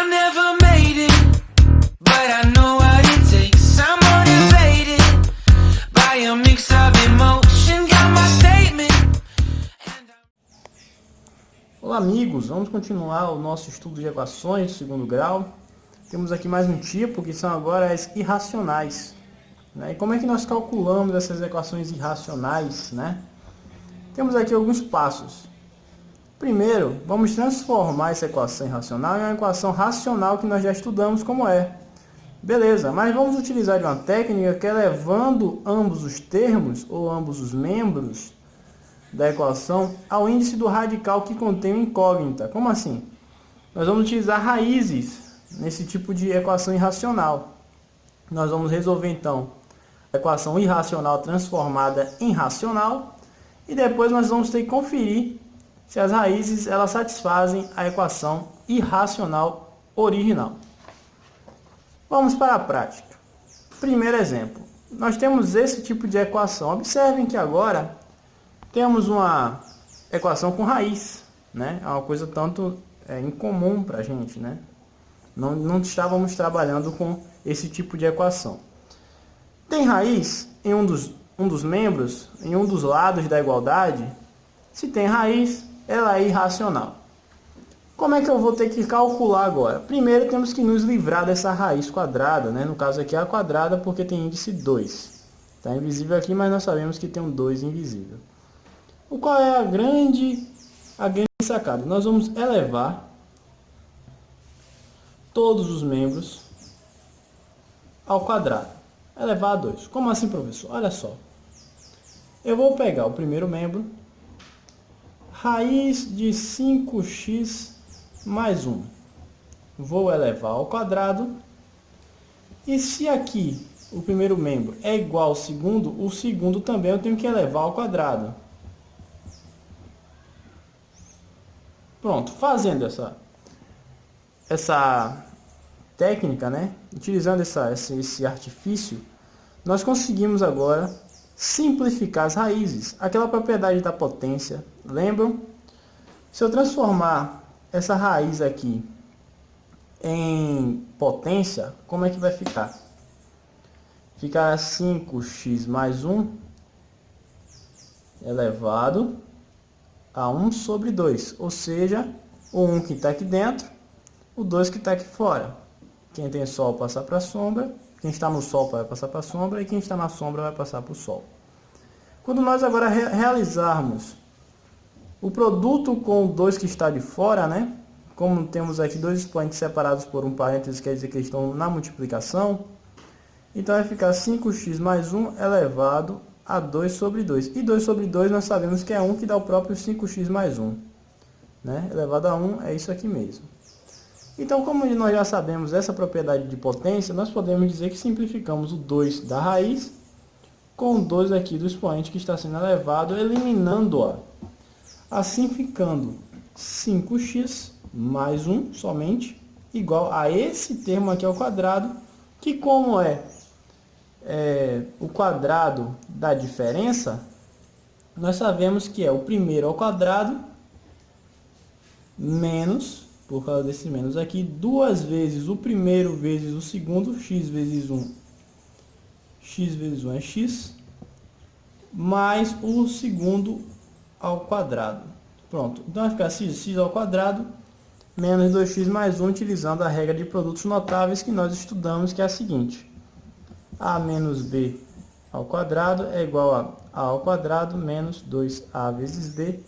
I never made it, but I know what it takes. I'm motivated by a mix of emotion. Got my statement. Olá amigos, vamos continuar o nosso estudo de equações de segundo grau. Temos aqui mais um tipo, que são agora as irracionais, né? E como é que nós calculamos essas equações irracionais, né? Temos aqui alguns passos. Primeiro, vamos transformar essa equação irracional em uma equação racional que nós já estudamos como é. Beleza, mas vamos utilizar de uma técnica que é levando ambos os termos, ou ambos os membros da equação, ao índice do radical que contém uma incógnita. Como assim? Nós vamos utilizar raízes nesse tipo de equação irracional. Nós vamos resolver então a equação irracional transformada em racional e depois nós vamos ter que conferir se as raízes elas satisfazem a equação irracional original. Vamos para a prática. Primeiro exemplo. Nós temos esse tipo de equação. Observem que agora temos uma equação com raiz, né? É uma coisa tanto incomum para a gente, né? Não estávamos trabalhando com esse tipo de equação. Tem raiz em um dos membros, em um dos lados da igualdade? Se tem raiz, ela é irracional. Como é que eu vou ter que calcular agora? Primeiro temos que nos livrar dessa raiz quadrada, né? No caso aqui é a quadrada porque tem índice 2. Está invisível aqui, mas nós sabemos que tem um 2 invisível. Qual é a grande sacada? Nós vamos elevar todos os membros ao quadrado. Elevar a 2. Como assim, professor? Olha só. Eu vou pegar o primeiro membro, raiz de 5x mais 1. Vou elevar ao quadrado. E se aqui o primeiro membro é igual ao segundo, o segundo também eu tenho que elevar ao quadrado. Pronto, fazendo essa técnica, né? Utilizando esse artifício, nós conseguimos agora simplificar as raízes. Aquela propriedade da potência, lembram? Se eu transformar essa raiz aqui em potência, como é que vai ficar? Ficará 5x mais 1 elevado a 1 sobre 2, ou seja, o 1 que está aqui dentro, o 2 que está aqui fora. Quem tem sol passar para a sombra, quem está no sol vai passar para a sombra, e quem está na sombra vai passar para o sol. Quando nós agora realizarmos o produto com o 2 que está de fora, né? Como temos aqui dois expoentes separados por um parênteses, quer dizer que eles estão na multiplicação, então vai ficar 5x mais 1 elevado a 2 sobre 2. E 2 sobre 2 nós sabemos que é 1, que dá o próprio 5x mais 1. Né? Elevado a 1 é isso aqui mesmo. Então, como nós já sabemos essa propriedade de potência, nós podemos dizer que simplificamos o 2 da raiz com o 2 aqui do expoente que está sendo elevado, eliminando-a. Assim ficando 5x mais 1 somente, igual a esse termo aqui ao quadrado, que como é o quadrado da diferença, nós sabemos que é o primeiro ao quadrado menos, por causa desse menos aqui, 2 vezes o primeiro vezes o segundo, x vezes 1 é x, mais o segundo ao quadrado. Pronto, então vai ficar x ao quadrado menos 2x mais 1, utilizando a regra de produtos notáveis que nós estudamos, que é a seguinte: a menos b ao quadrado é igual a a ao quadrado menos 2a vezes b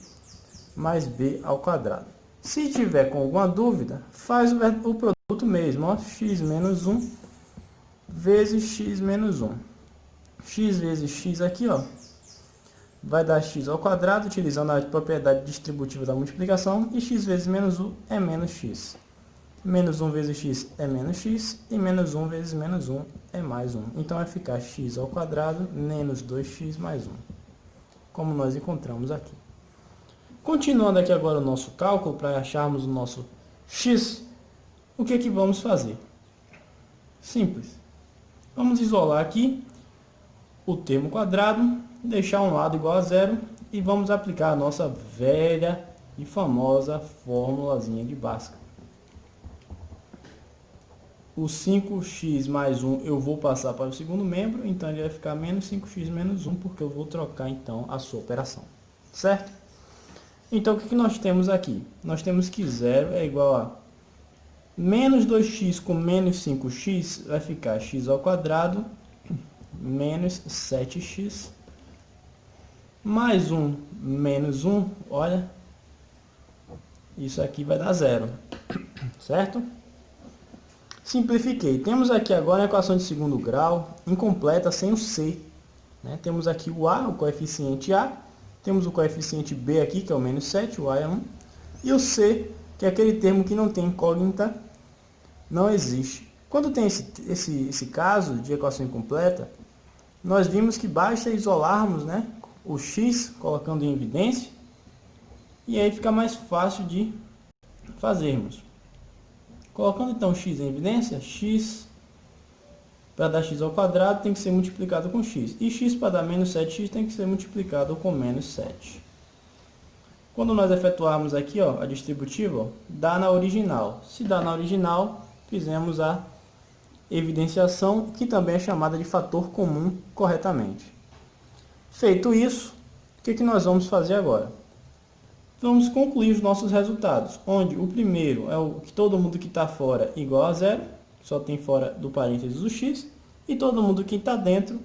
mais b ao quadrado. Se tiver com alguma dúvida, faz o produto mesmo, ó, x menos 1 vezes x menos 1. X vezes x aqui, ó, vai dar x ao quadrado, utilizando a propriedade distributiva da multiplicação, e x vezes menos 1 é menos x. Menos 1 vezes x é menos x, e menos 1 vezes menos 1 é mais 1. Então vai ficar x ao quadrado menos 2x mais 1, como nós encontramos aqui. Continuando aqui agora o nosso cálculo, para acharmos o nosso x, o que vamos fazer? Simples. Vamos isolar aqui o termo quadrado, deixar um lado igual a zero, e vamos aplicar a nossa velha e famosa formulazinha de Bhaskara. o 5x mais 1 eu vou passar para o segundo membro, então ele vai ficar menos 5x menos 1, porque eu vou trocar então a sua operação, certo? Então o que nós temos aqui? Nós temos que 0 é igual a menos 2x com menos 5x, vai ficar x ao quadrado menos 7x, mais 1 menos 1, olha, isso aqui vai dar 0, certo? Simplifiquei. Temos aqui agora a equação de segundo grau, incompleta, sem o c. Né? Temos aqui o a, o coeficiente a, temos o coeficiente b aqui, que é o menos 7, o a é 1, e o c, que é aquele termo que não tem incógnita, não existe. Quando tem esse caso de equação incompleta, nós vimos que basta isolarmos, né, o x, colocando em evidência, e aí fica mais fácil de fazermos. Colocando então x em evidência, x para dar x ao quadrado tem que ser multiplicado com x. E x para dar menos 7x tem que ser multiplicado com menos 7. Quando nós efetuarmos aqui, ó, a distributiva, ó, dá na original. Se dá na original, fizemos a evidenciação, que também é chamada de fator comum corretamente. Feito isso, o que nós vamos fazer agora? Vamos concluir os nossos resultados, onde o primeiro é o que todo mundo que está fora igual a 0, só tem fora do parênteses o x, e todo mundo que está dentro,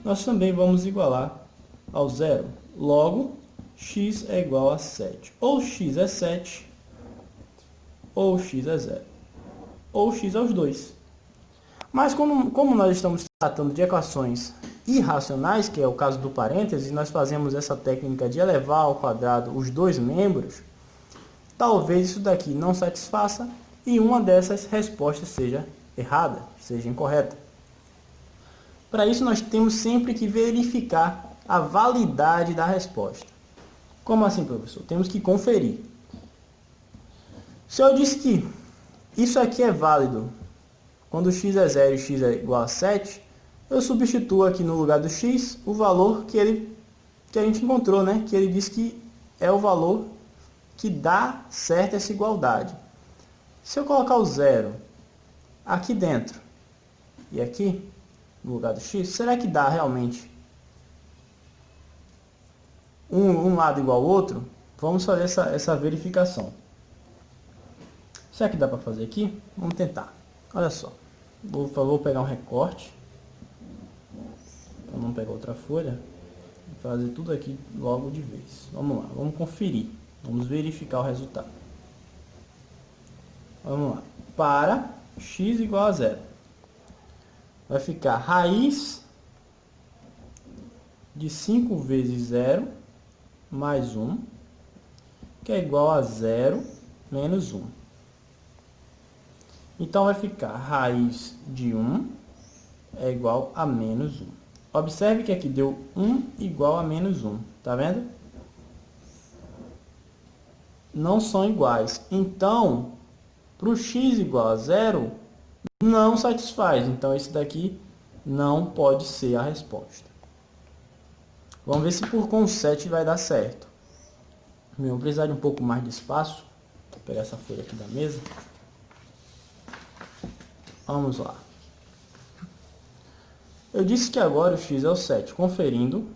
nós também vamos igualar ao 0. Logo, x é igual a 7. Ou x é 7, ou x é 0. Ou x é os dois. Mas como nós estamos tratando de equações irracionais, que é o caso do parêntese, nós fazemos essa técnica de elevar ao quadrado os dois membros, talvez isso daqui não satisfaça e uma dessas respostas seja errada, seja incorreta. Para isso nós temos sempre que verificar a validade da resposta. Como assim, professor? Temos que conferir. Se eu disse que isso aqui é válido quando x é 0 e x é igual a 7, eu substituo aqui no lugar do x o valor que a gente encontrou, né? Que ele diz que é o valor que dá certo essa igualdade. Se eu colocar o 0 aqui dentro e aqui no lugar do x, será que dá realmente um lado igual ao outro? Vamos fazer essa verificação. Será que dá para fazer aqui? Vamos tentar. Olha só. Vou pegar um recorte. Vamos pegar outra folha e fazer tudo aqui logo de vez. Vamos lá, vamos conferir. Vamos verificar o resultado. Vamos lá. Para x igual a 0. Vai ficar raiz de 5 vezes 0 mais 1, que é igual a 0 menos 1. Então vai ficar raiz de 1 é igual a menos 1. Observe que aqui deu 1 igual a menos 1. Tá vendo? Não são iguais. Então, para o x igual a 0, não satisfaz. Então, esse daqui não pode ser a resposta. Vamos ver se com 7 vai dar certo. Eu vou precisar de um pouco mais de espaço. Vou pegar essa folha aqui da mesa. Vamos lá. Eu disse que agora o x é o 7. Conferindo,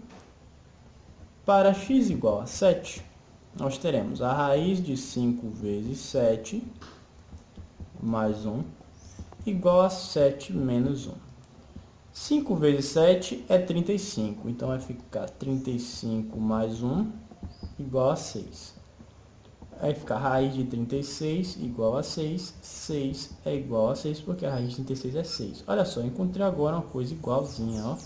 para x igual a 7, nós teremos a raiz de 5 vezes 7 mais 1 igual a 7 menos 1. 5 vezes 7 é 35. Então vai ficar 35 mais 1 igual a 6. Vai ficar raiz de 36 igual a 6. 6 é igual a 6 porque a raiz de 36 é 6. Olha só, encontrei agora uma coisa igualzinha, ó.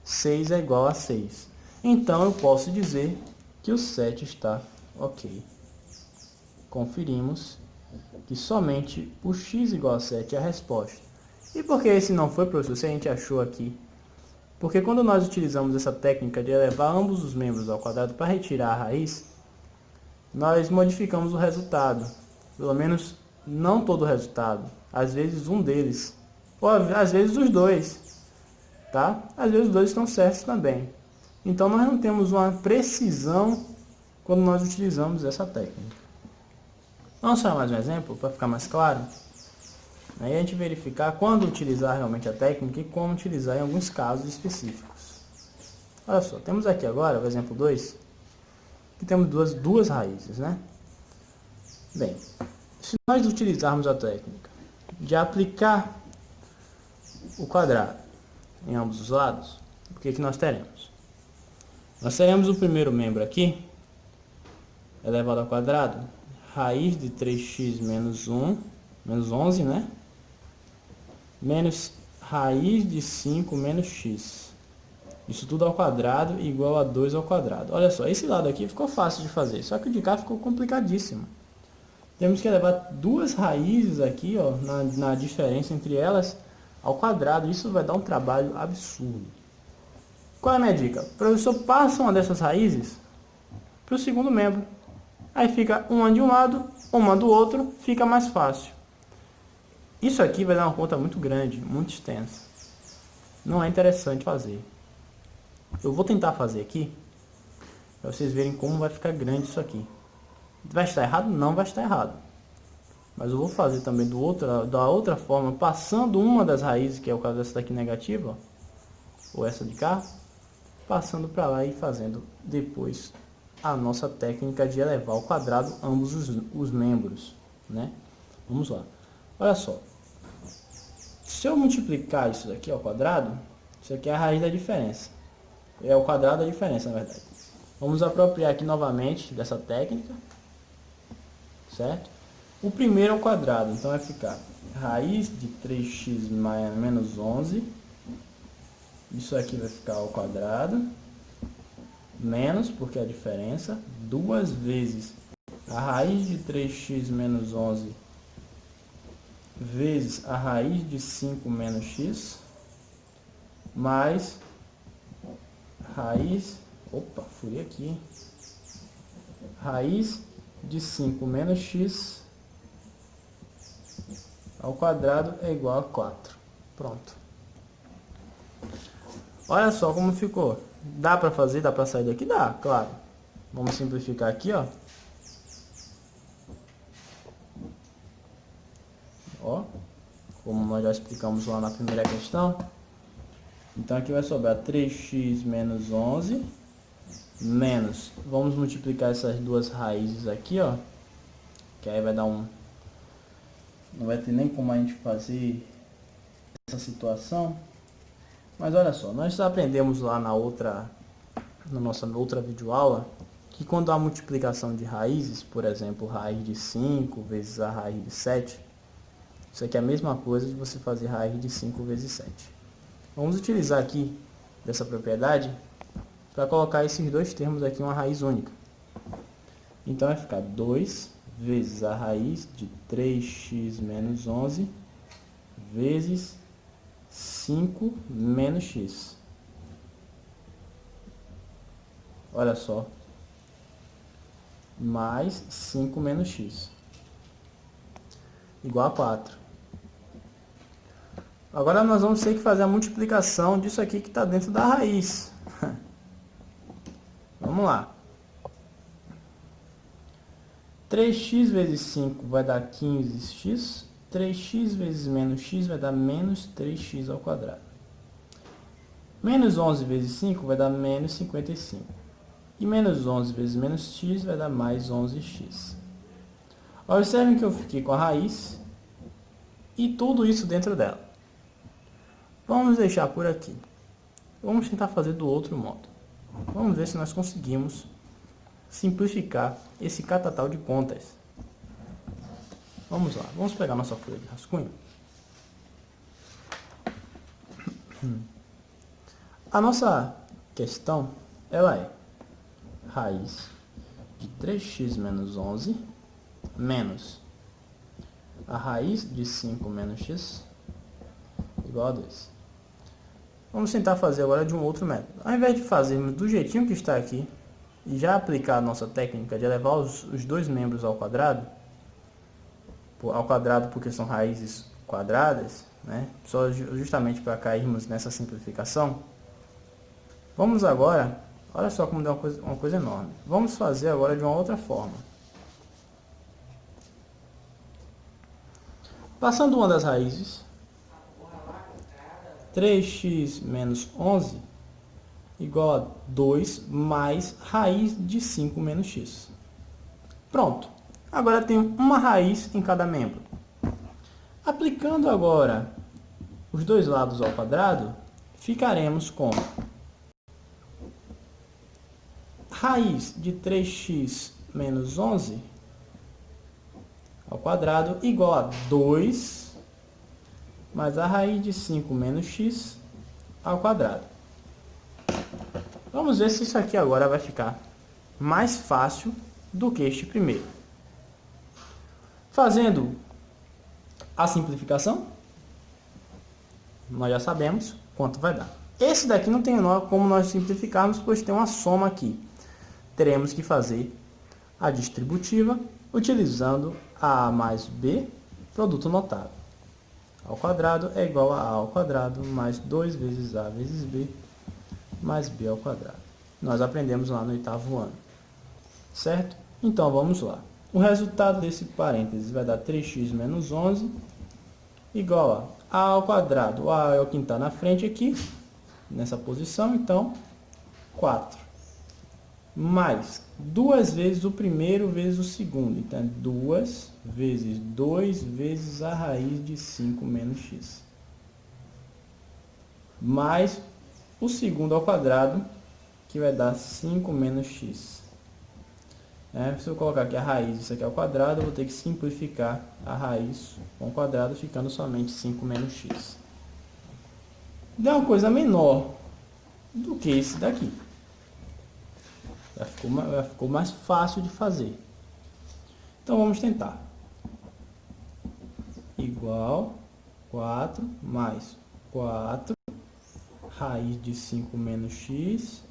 6 é igual a 6. Então eu posso dizer que o 7 está ok. Conferimos que somente o x igual a 7 é a resposta. E por que esse não foi, professor, se a gente achou aqui? Porque quando nós utilizamos essa técnica de elevar ambos os membros ao quadrado para retirar a raiz, nós modificamos o resultado. Pelo menos não todo o resultado. Às vezes um deles. Ou às vezes os dois. Tá? Às vezes os dois estão certos também. Então nós não temos uma precisão quando nós utilizamos essa técnica. Vamos fazer mais um exemplo para ficar mais claro? Aí a gente verificar quando utilizar realmente a técnica e como utilizar em alguns casos específicos. Olha só, temos aqui agora o exemplo 2, que temos duas raízes, né? Bem, se nós utilizarmos a técnica de aplicar o quadrado em ambos os lados, o que nós teremos? Nós teremos o primeiro membro aqui, elevado ao quadrado, raiz de 3x menos 11, né? Menos raiz de 5 menos x. Isso tudo ao quadrado igual a 2 ao quadrado. Olha só, esse lado aqui ficou fácil de fazer, só que o de cá ficou complicadíssimo. Temos que elevar duas raízes aqui, ó, na diferença entre elas, ao quadrado. Isso vai dar um trabalho absurdo. Qual é a minha dica? O professor passa uma dessas raízes para o segundo membro. Aí fica uma de um lado, uma do outro, fica mais fácil. Isso aqui vai dar uma conta muito grande, muito extensa. Não é interessante fazer. Eu vou tentar fazer aqui, para vocês verem como vai ficar grande isso aqui. Vai estar errado? Não vai estar errado. Mas eu vou fazer também da outra forma, passando uma das raízes, que é o caso dessa daqui negativa, ou essa de cá, passando para lá e fazendo depois a nossa técnica de elevar ao quadrado ambos os membros, né? Vamos lá. Olha só. Se eu multiplicar isso daqui ao quadrado, isso aqui é a raiz da diferença. É o quadrado da diferença, na verdade. Vamos apropriar aqui novamente dessa técnica, certo? O primeiro é o quadrado, então vai ficar raiz de 3x menos 11. Isso aqui vai ficar ao quadrado, menos, porque é a diferença, 2 vezes a raiz de 3x menos 11 vezes a raiz de 5 menos x, mais raiz, fui aqui, hein? Raiz de 5 menos x ao quadrado é igual a 4. Pronto. Olha só como ficou. Dá para fazer, dá para sair daqui? Dá, claro. Vamos simplificar aqui, ó. Ó, como nós já explicamos lá na primeira questão. Então aqui vai sobrar 3x menos 11 menos, vamos multiplicar essas duas raízes aqui, ó, que aí vai dar não vai ter nem como a gente fazer essa situação. Mas olha só, nós aprendemos lá na nossa outra videoaula, que quando há multiplicação de raízes, por exemplo, raiz de 5 vezes a raiz de 7, isso aqui é a mesma coisa de você fazer raiz de 5 vezes 7. Vamos utilizar aqui dessa propriedade para colocar esses dois termos aqui em uma raiz única. Então vai ficar 2 vezes a raiz de 3x menos 11 vezes 5 menos x. Olha só. Mais 5 menos x. Igual a 4. Agora nós vamos ter que fazer a multiplicação disso aqui que está dentro da raiz. Vamos lá. 3x vezes 5 vai dar 15x. 3x vezes menos x vai dar menos 3x ao quadrado. Menos 11 vezes 5 vai dar menos 55. E menos 11 vezes menos x vai dar mais 11x. Observem que eu fiquei com a raiz e tudo isso dentro dela. Vamos deixar por aqui. Vamos tentar fazer do outro modo. Vamos ver se nós conseguimos simplificar esse catatal de contas. Vamos lá, vamos pegar nossa folha de rascunho. A nossa questão, ela é raiz de 3x menos 11 menos a raiz de 5 menos x igual a 2. Vamos tentar fazer agora de um outro método. Ao invés de fazermos do jeitinho que está aqui e já aplicar a nossa técnica de elevar os dois membros ao quadrado porque são raízes quadradas, né? Só justamente para cairmos nessa simplificação. Vamos agora, olha só como deu uma coisa enorme. Vamos fazer agora de uma outra forma. Passando uma das raízes, 3x menos 11 igual a 2 mais raiz de 5 menos x. Pronto. Agora tenho uma raiz em cada membro. Aplicando agora os dois lados ao quadrado, ficaremos com raiz de 3x menos 11 ao quadrado igual a 2 mais a raiz de 5 menos x ao quadrado. Vamos ver se isso aqui agora vai ficar mais fácil do que este primeiro. Fazendo a simplificação, nós já sabemos quanto vai dar. Esse daqui não tem como nós simplificarmos, pois tem uma soma aqui. Teremos que fazer a distributiva utilizando a mais b, produto notável. A ao quadrado é igual a ao quadrado mais 2 vezes a vezes b mais b ao quadrado. Nós aprendemos lá no 8º ano. Certo? Então vamos lá. O resultado desse parênteses vai dar 3x menos 11 igual a ao quadrado. O a é o que está na frente aqui, nessa posição, então 4. Mais 2 vezes o primeiro vezes o segundo. Então, 2 vezes 2 vezes a raiz de 5 menos x. Mais o segundo ao quadrado, que vai dar 5 menos x. Se eu colocar aqui a raiz, isso aqui ao quadrado, eu vou ter que simplificar a raiz com o quadrado, ficando somente 5 menos x. Dá uma coisa menor do que esse daqui. Já ficou mais fácil de fazer. Então vamos tentar. Igual 4 mais 4 raiz de 5 menos x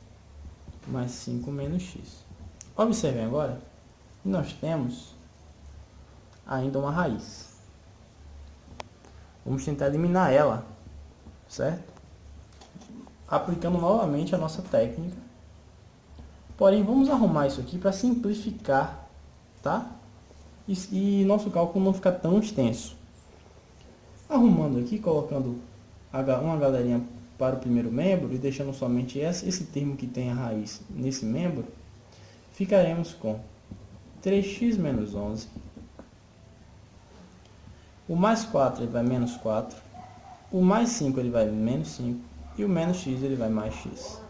mais 5 menos x. Observem agora que nós temos ainda uma raiz. Vamos tentar eliminar ela, certo? Aplicando novamente a nossa técnica. Porém, vamos arrumar isso aqui para simplificar, tá? E nosso cálculo não ficar tão extenso. Arrumando aqui, colocando uma galerinha para o primeiro membro e deixando somente esse termo que tem a raiz nesse membro, ficaremos com 3x menos 11. O mais 4 ele vai menos 4. O mais 5 ele vai menos 5. E o menos x ele vai mais x.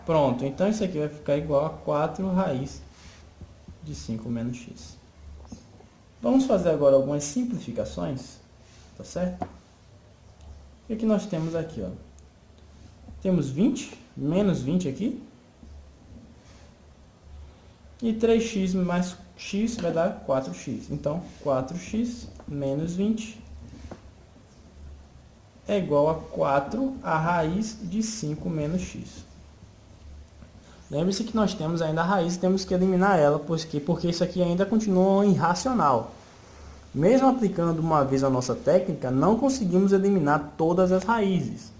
Pronto, então isso aqui vai ficar igual a 4 raiz de 5 menos x. Vamos fazer agora algumas simplificações, tá certo? O que nós temos aqui, ó? Temos 20, menos 20 aqui. E 3x mais x vai dar 4x. Então, 4x menos 20 é igual a 4 a raiz de 5 menos x. Lembre-se que nós temos ainda a raiz e temos que eliminar ela, porque isso aqui ainda continua irracional. Mesmo aplicando uma vez a nossa técnica, não conseguimos eliminar todas as raízes.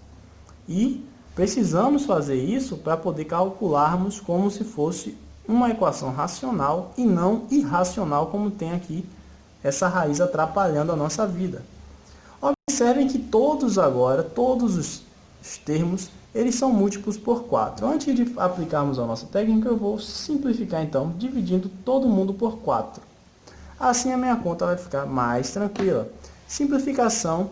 E precisamos fazer isso para poder calcularmos como se fosse uma equação racional e não irracional, como tem aqui essa raiz atrapalhando a nossa vida. Observem que todos os termos, eles são múltiplos por 4. Antes de aplicarmos a nossa técnica, eu vou simplificar então, dividindo todo mundo por 4. Assim a minha conta vai ficar mais tranquila. Simplificação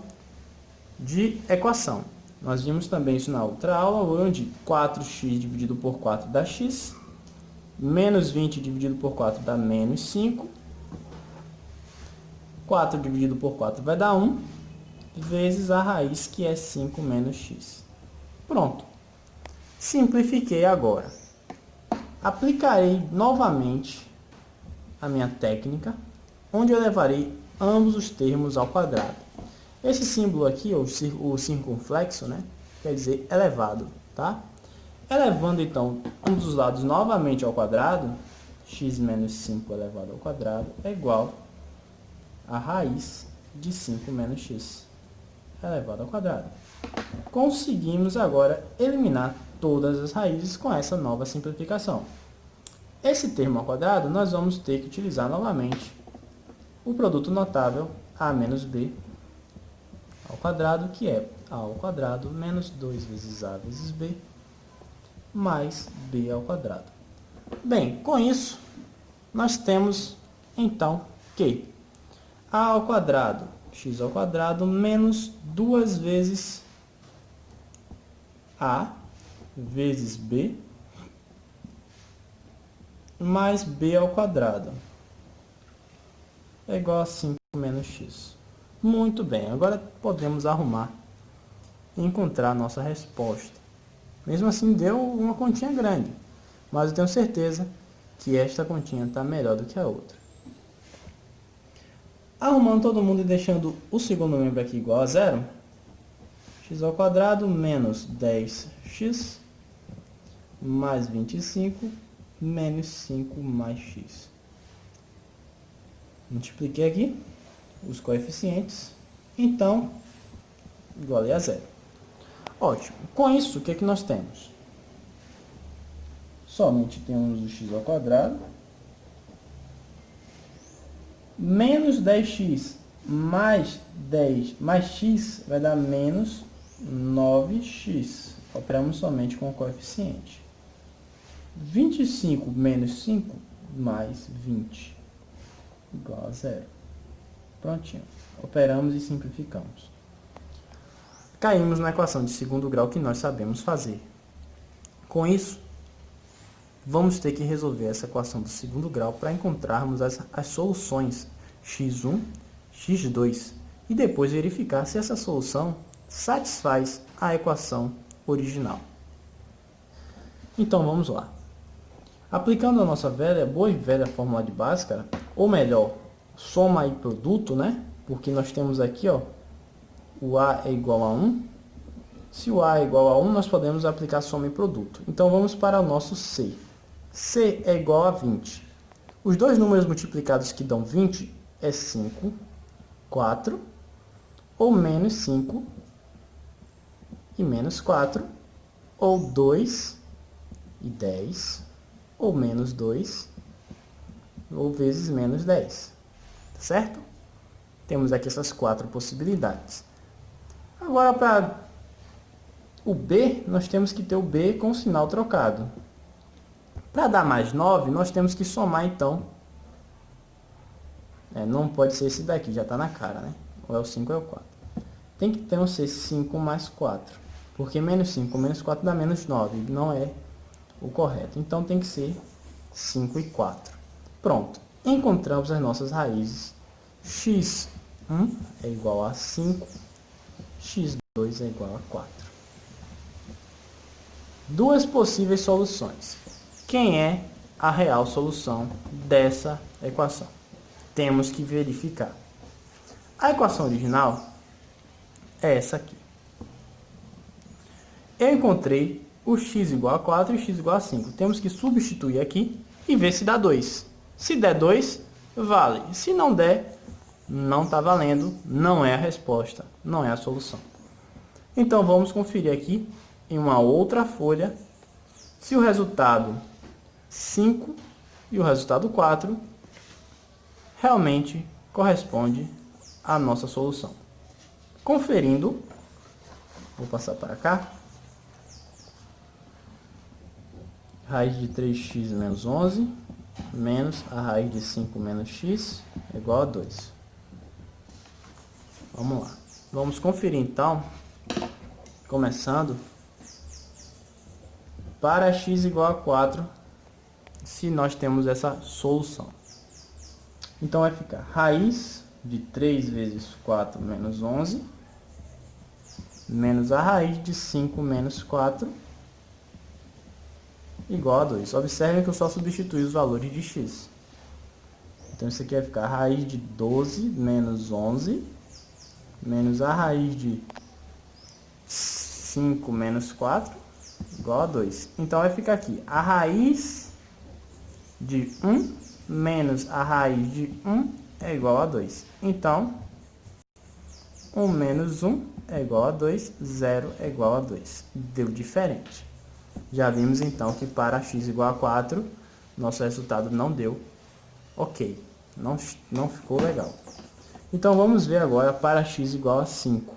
de equação. Nós vimos também isso na outra aula, onde 4x dividido por 4 dá x, menos 20 dividido por 4 dá menos 5, 4 dividido por 4 vai dar 1, vezes a raiz, que é 5 menos x. Pronto. Simplifiquei agora. Aplicarei novamente a minha técnica, onde eu levarei ambos os termos ao quadrado. Esse símbolo aqui, o circunflexo, né, quer dizer elevado, tá? Elevando então ambos os lados novamente ao quadrado, x menos 5 elevado ao quadrado é igual a raiz de 5 menos x elevado ao quadrado. Conseguimos agora eliminar todas as raízes com essa nova simplificação. Esse termo ao quadrado nós vamos ter que utilizar novamente o produto notável a menos b ao quadrado, que é a ao quadrado menos 2 vezes a vezes b, mais b ao quadrado. Bem, com isso, nós temos, então, que a ao quadrado, x ao quadrado, menos 2 vezes a vezes b, mais b ao quadrado é igual a 5 menos x. Muito bem, agora podemos arrumar e encontrar a nossa resposta. Mesmo assim, deu uma continha grande, mas eu tenho certeza que esta continha está melhor do que a outra. Arrumando todo mundo e deixando o segundo membro aqui igual a zero, x ao quadrado menos 10x mais 25 menos 5 mais x. Multipliquei aqui os coeficientes, então, igual a zero. Ótimo. Com isso, o que é que nós temos? Somente temos o x ao quadrado menos 10x mais 10 mais x vai dar menos 9x. Operamos somente com o coeficiente. 25 menos 5 mais 20 igual a zero. Prontinho. Operamos e simplificamos. Caímos na equação de segundo grau que nós sabemos fazer. Com isso, vamos ter que resolver essa equação do segundo grau para encontrarmos as soluções x1, x2 e depois verificar se essa solução satisfaz a equação original. Então vamos lá. Aplicando a nossa boa e velha fórmula de Bhaskara, ou melhor, soma e produto, né? Porque nós temos aqui, ó, o A é igual a 1. Se o A é igual a 1, nós podemos aplicar soma e produto. Então vamos para o nosso C. C é igual a 20. Os dois números multiplicados que dão 20 é 5, 4, ou menos 5 e menos 4, ou 2 e 10, ou menos 2, ou vezes menos 10. Certo? Temos aqui essas 4 possibilidades. Agora, para o B, nós temos que ter o B com o sinal trocado. Para dar mais 9, nós temos que somar, então. Não pode ser esse daqui, já está na cara, né? Ou é o 5 ou é o 4. Tem que então ser 5 mais 4. Porque menos 5 menos 4 dá menos 9. Não é o correto. Então tem que ser 5 e 4. Pronto. Encontramos as nossas raízes. X1 é igual a 5. X2 é igual a 4. Duas possíveis soluções. Quem é a real solução dessa equação? Temos que verificar. A equação original é essa aqui. Eu encontrei o x igual a 4 e o x igual a 5. Temos que substituir aqui e ver se dá 2. Se der 2, vale. Se não der, não está valendo, não é a resposta, não é a solução. Então vamos conferir aqui em uma outra folha se o resultado 5 e o resultado 4 realmente corresponde à nossa solução. Conferindo, vou passar para cá, raiz de 3x menos 11 menos a raiz de 5 menos x é igual a 2. Vamos lá. Vamos conferir então, começando, para x igual a 4, se nós temos essa solução. Então vai ficar raiz de 3 vezes 4 menos 11, menos a raiz de 5 menos 4, igual a 2. Observem que eu só substituí os valores de x. Então isso aqui vai ficar raiz de 12 menos 11, menos a raiz de 5 menos 4, igual a 2. Então vai ficar aqui a raiz de 1 menos a raiz de 1 é igual a 2. Então, 1 menos 1 é igual a 2, 0 é igual a 2. Deu diferente. Já vimos então que para x igual a 4, nosso resultado não deu ok. Não ficou legal. Então vamos ver agora para x igual a 5.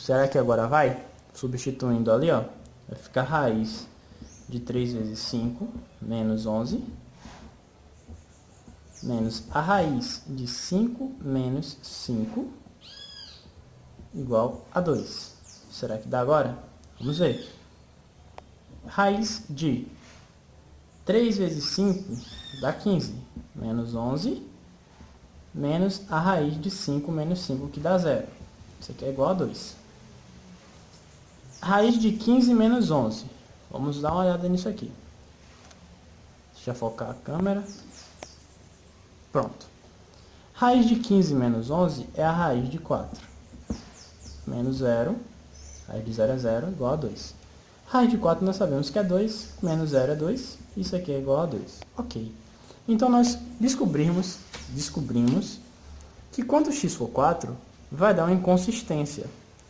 Será que agora vai? Substituindo ali, ó, vai ficar raiz de 3 vezes 5 menos 11 menos a raiz de 5 menos 5 igual a 2. Será que dá agora? Vamos ver. Raiz de 3 vezes 5 dá 15, menos 11, menos a raiz de 5 menos 5, que dá 0. Isso aqui é igual a 2. Raiz de 15 menos 11. Vamos dar uma olhada nisso aqui. Deixa eu focar a câmera. Pronto. Raiz de 15 menos 11 é a raiz de 4. Menos 0. Raiz de 0 é 0, igual a 2. Raiz de 4 nós sabemos que é 2. Menos 0 é 2. Isso aqui é igual a 2. Ok. Então nós descobrimos que quando x for 4, vai dar uma inconsistência.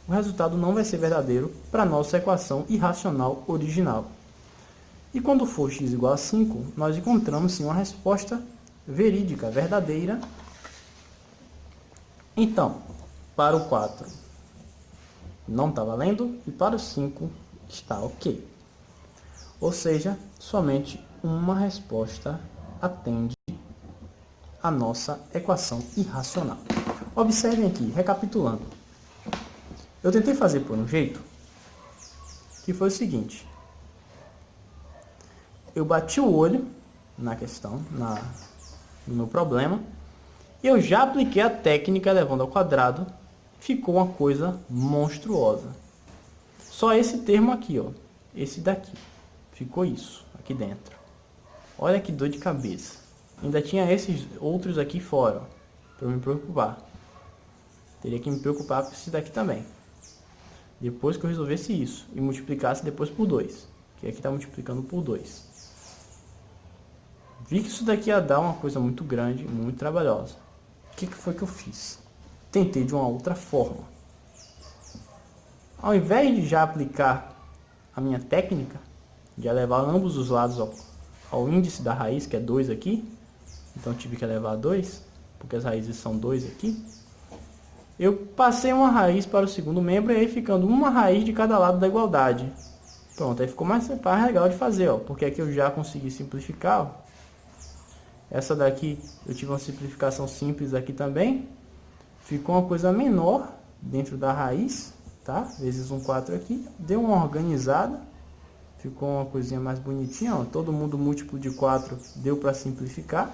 O resultado não vai ser verdadeiro para a nossa equação irracional original. E quando for x igual a 5, nós encontramos sim uma resposta verídica, verdadeira. Então, para o 4 não está valendo e para o 5 está ok. Ou seja, somente uma resposta atende a nossa equação irracional. Observem aqui, recapitulando. Eu tentei fazer por um jeito que foi o seguinte. Eu bati o olho na questão, no meu problema. Eu já apliquei a técnica levando ao quadrado. Ficou uma coisa monstruosa. Só esse termo aqui, ó. Esse daqui. Ficou isso aqui dentro. Olha que dor de cabeça. Ainda tinha esses outros aqui fora, para eu me preocupar. Teria que me preocupar com esse daqui também. Depois que eu resolvesse isso e multiplicasse depois por 2. Que aqui está multiplicando por 2. Vi que isso daqui ia dar uma coisa muito grande, muito trabalhosa. O que foi que eu fiz? Tentei de uma outra forma. Ao invés de já aplicar a minha técnica, de levar ambos os lados ao índice da raiz, que é 2 aqui, então tive que levar 2, porque as raízes são 2 aqui, eu passei uma raiz para o segundo membro, e aí ficando uma raiz de cada lado da igualdade. Pronto, aí ficou mais legal de fazer, ó, porque aqui eu já consegui simplificar, ó. Essa daqui eu tive uma simplificação simples aqui também. Ficou uma coisa menor dentro da raiz, tá? Vezes 4 aqui. Deu uma organizada. Ficou uma coisinha mais bonitinha, ó. Todo mundo múltiplo de 4 deu para simplificar.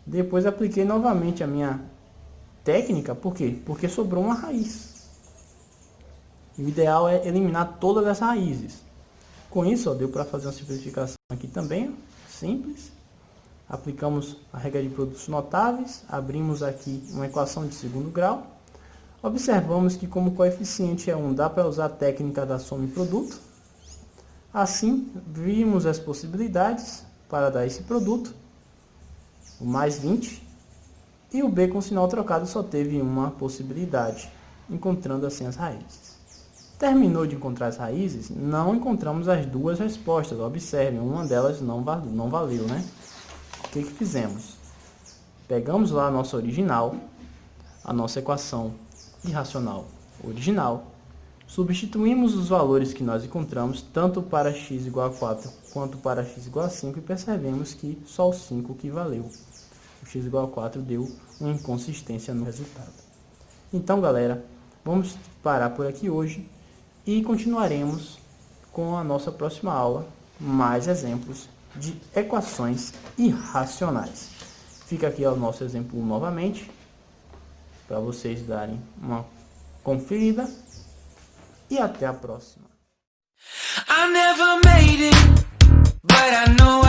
Depois apliquei novamente a minha técnica. Por quê? Porque sobrou uma raiz. O ideal é eliminar todas as raízes. Com isso, ó, deu para fazer uma simplificação aqui também, ó, simples. Aplicamos a regra de produtos notáveis, abrimos aqui uma equação de segundo grau. Observamos que como o coeficiente é 1, dá para usar a técnica da soma e produto. Assim, vimos as possibilidades para dar esse produto, o mais 20, e o B com sinal trocado só teve uma possibilidade, encontrando assim as raízes. Terminou de encontrar as raízes, não encontramos as duas respostas. Observem, uma delas não valeu, né? O que fizemos? Pegamos lá a nossa original, a nossa equação irracional original, substituímos os valores que nós encontramos, tanto para x igual a 4 quanto para x igual a 5, e percebemos que só o 5 que valeu. O x igual a 4 deu uma inconsistência no resultado. Então, galera, vamos parar por aqui hoje e continuaremos com a nossa próxima aula, mais exemplos de equações irracionais. Fica aqui o nosso exemplo novamente, para vocês darem uma conferida, e até a próxima. I never made it, but I know